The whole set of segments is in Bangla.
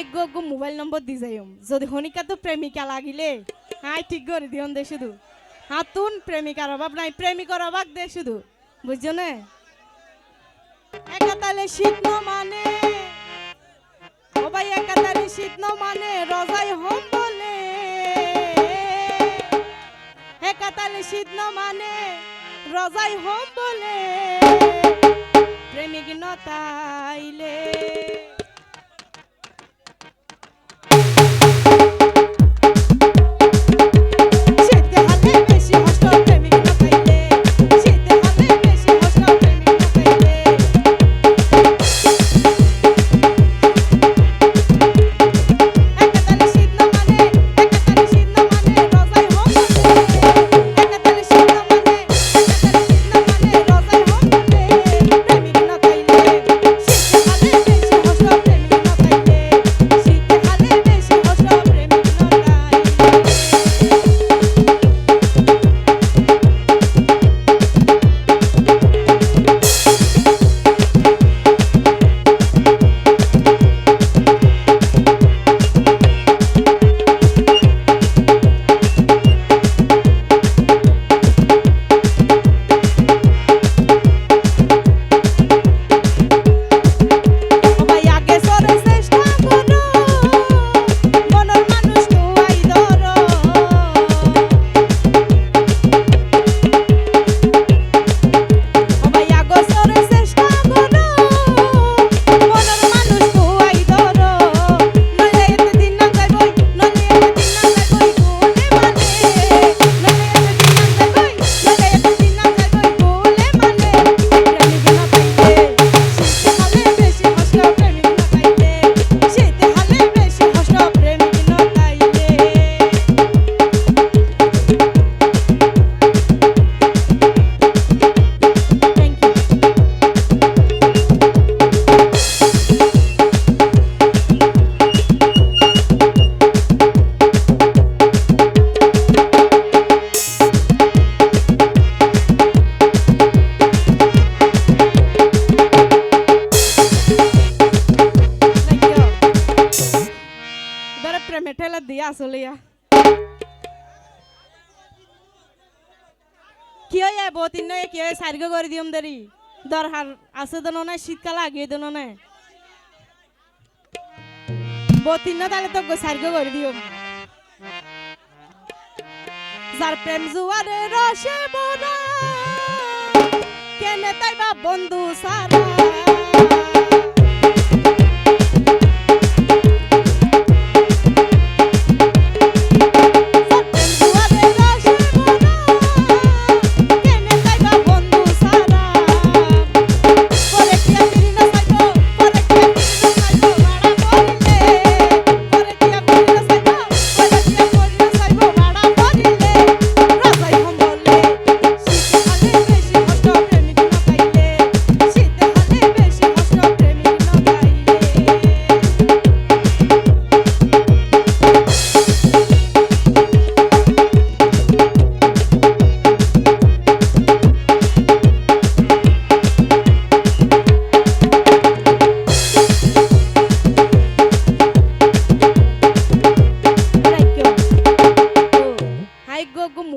গো মোবাইল নম্বর দি যাইম যদি হনিকা তো প্রেমিকা লাগিলে হাই ঠিক করে দিয়ন দে শুধু হাতুন প্রেমিকার অভাব নাই প্রেমিকার অভাব দে শুধু বুঝছো না একাতালে শীত ন মানে ও ভাই একাতালে শীত ন মানে রজাই হোম বলে একাতালে শীত ন মানে রজাই হোম বলে প্রেমিক ন তাইলে মেঠেলা দিয়া আসলিয়া কি হয় বতিন নয় কি হয় সার্গ করে দিম দেরি দরকার আছে দেন না শীতকাল আগিয়ে দেন না বতিন না তাহলে তো সার্গ করে দিও যার প্রেম জুয়ারে রসে বোরা কেনে তাই বা বন্ধু সারা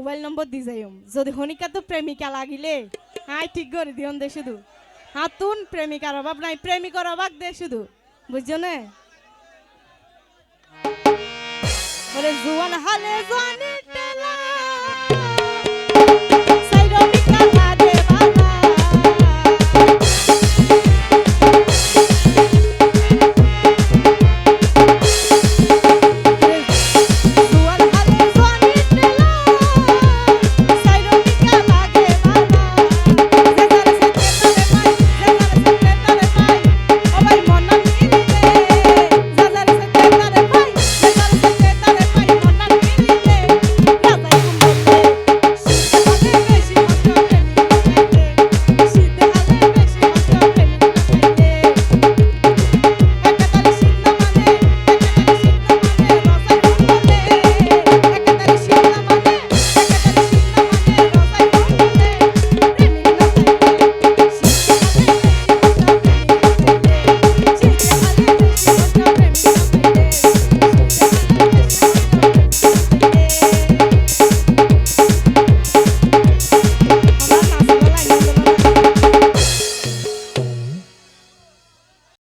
মোবাইল নম্বর দি যাইম যদি হনিকা তো প্রেমিকা লাগিলে হাই ঠিক করে দিয়ন দে শুধু হাতুন প্রেমিকার অভাব নাই প্রেমিকার অভাব দে শুধু বুঝছো না জোয়ান হালে জোয়ান